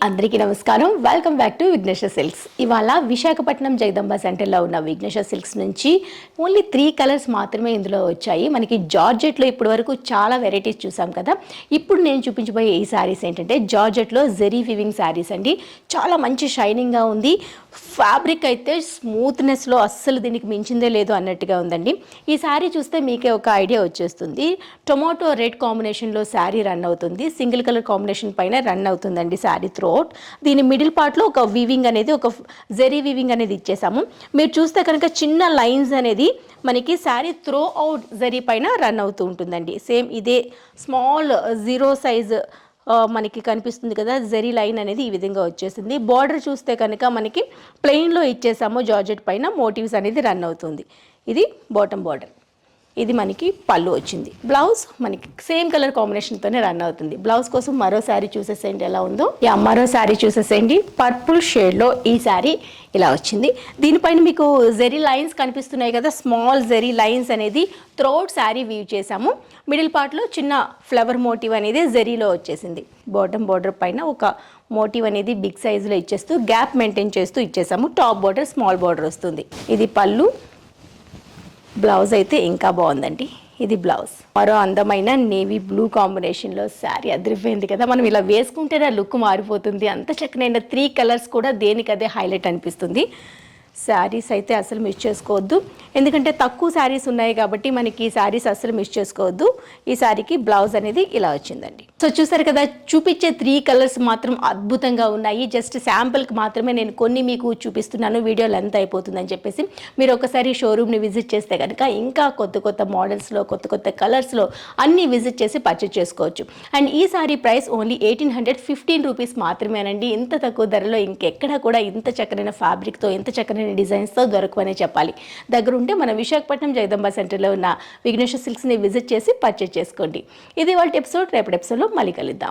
అందరికీ నమస్కారం. Welcome back to Vighneshwara silks. ఇవాళ విశాఖపట్నం జగదంబ సెంటర్లో ఉన్న విఘ్నేశ్వర సిల్క్స్ నుంచి ఓన్లీ 3 కలర్స్ మాత్రమే ఇందులో వచ్చాయి. మనకి జార్జెట్లో ఇప్పటి వరకు చాలా వెరైటీస్ చూసాం కదా. ఇప్పుడు నేను చూపించబోయే ఈ శారీస్ ఏంటంటే జార్జెట్లో జెరీ వివింగ్ శారీస్ అండి. చాలా మంచి షైనింగ్గా ఉంది. ఫ్యాబ్రిక్ అయితే స్మూత్నెస్లో అస్సలు దీనికి మించిందే లేదు అన్నట్టుగా ఉందండి. ఈ శారీ చూస్తే మీకే ఒక ఐడియా వచ్చేస్తుంది. టొమాటో రెడ్ కాంబినేషన్లో శారీ రన్ అవుతుంది. సింగిల్ కలర్ కాంబినేషన్ పైన రన్ అవుతుందండి శారీ త్రోట్. దీని మిడిల్ పార్ట్లో ఒక వీవింగ్ అనేది, ఒక జెరీ వీవింగ్ అనేది ఇచ్చేసాము. మీరు చూస్తే కనుక చిన్న లైన్స్ అనేది మనకి శారీ త్రో అవుట్ జరీ పైన రన్ అవుతూ ఉంటుందండి. సేమ్ ఇదే స్మాల్ 0 సైజ్ మనకి కనిపిస్తుంది కదా, జెరీ లైన్ అనేది ఈ విధంగా వచ్చేసింది. బార్డర్ చూస్తే కనుక మనకి ప్లెయిన్లో ఇచ్చేసాము. జార్జెట్ పైన మోటివ్స్ అనేది రన్ అవుతుంది. ఇది బాటమ్ బార్డర్. ఇది మనకి పళ్ళు వచ్చింది. బ్లౌజ్ మనకి సేమ్ కలర్ కాంబినేషన్తోనే రన్ అవుతుంది. బ్లౌజ్ కోసం మరో శారీ చూసేసేయండి ఎలా ఉందో. మరో శారీ చూసేసేయండి. పర్పుల్ షేడ్లో ఈ శారీ ఇలా వచ్చింది. దీనిపైన మీకు జెరీ లైన్స్ కనిపిస్తున్నాయి కదా, స్మాల్ జెరీ లైన్స్ అనేది త్రోట్ శారీ వీవ్ చేసాము. మిడిల్ పార్ట్లో చిన్న ఫ్లవర్ మోటివ్ అనేది జెరీలో వచ్చేసింది. బాటమ్ బార్డర్ పైన ఒక మోటివ్ అనేది బిగ్ సైజులో ఇచ్చేస్తూ గ్యాప్ మెయింటైన్ చేస్తూ ఇచ్చేసాము. టాప్ బార్డర్ స్మాల్ బార్డర్ వస్తుంది. ఇది పళ్ళు. బ్లౌజ్ అయితే ఇంకా బాగుందండి. ఇది బ్లౌజ్. మరో అందమైన నేవీ బ్లూ కాంబినేషన్లో శారీ అదిరిపోయింది కదా. మనం ఇలా వేసుకుంటేనే లుక్ మారిపోతుంది. అంత చక్కనైన 3 కలర్స్ కూడా దేనికదే హైలైట్ అనిపిస్తుంది. శారీస్ అయితే అసలు మిస్ చేసుకోవద్దు, ఎందుకంటే తక్కువ శారీస్ ఉన్నాయి కాబట్టి మనకి శారీస్ అసలు మిస్ చేసుకోవద్దు. ఈ శారీకి బ్లౌజ్ అనేది ఇలా వచ్చిందండి. సో చూసారు కదా, చూపించే 3 కలర్స్ మాత్రం అద్భుతంగా ఉన్నాయి. జస్ట్ శాంపుల్కి మాత్రమే నేను కొన్ని మీకు చూపిస్తున్నాను. వీడియో లెంత్ అయిపోతుందని చెప్పేసి మీరు ఒకసారి షోరూమ్ని విజిట్ చేస్తే కనుక ఇంకా కొత్త కొత్త మోడల్స్లో, కొత్త కొత్త కలర్స్లో అన్నీ విజిట్ చేసి పర్చేస్ చేసుకోవచ్చు. అండ్ ఈ శారీ ప్రైస్ ఓన్లీ 1815 రూపీస్ మాత్రమేనండి. ఇంత తక్కువ ధరలో ఇంకెక్కడా కూడా ఇంత చక్కనైన ఫ్యాబ్రిక్తో, ఇంత చక్కనైన డిజైన్స్తో దొరకవనే చెప్పాలి. దగ్గరుంటే మన విశాఖపట్నం జగదంబ సెంటర్లో ఉన్న విఘ్నేశ్వర సిల్క్స్ని విజిట్ చేసి పర్చేస్ చేసుకోండి. ఇది వాళ్ళ ఎపిసోడ్. రేపటి ఎపిసోడ్లో మళ్ళీ కలుద్దాం.